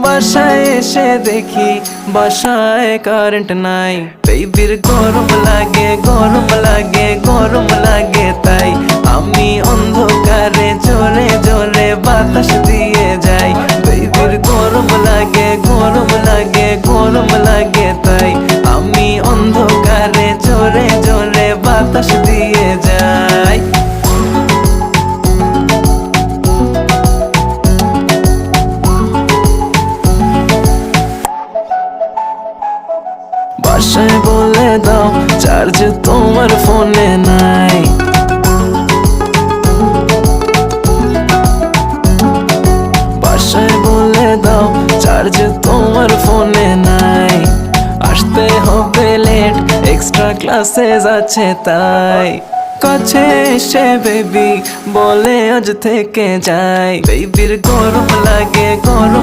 বাসায় এসে দেখি বাসায় কারেন্ট নাই, বেবির গরম লাগে গরম লাগে গরম লাগে, তাই আমি অন্ধকারে জোরে জোরে বাতাস দিয়ে যাই। বেবির গরম লাগে গরম লাগে গরম লাগে, তাই আমি অন্ধকারে জোরে জোরে বাতাস দিয়ে যাই। বাসায় বলে দাও চার্জ তোমার ফোনে নাই, বাসায় বলে দাও চার্জ তোমার ফোনে নাই। আসতে হবে লেট, এক্সট্রা ক্লাসেস আছে তাই। কাছে এসে বেবি বলে আজ থেকে যাই। বেবির গরম লাগে গরম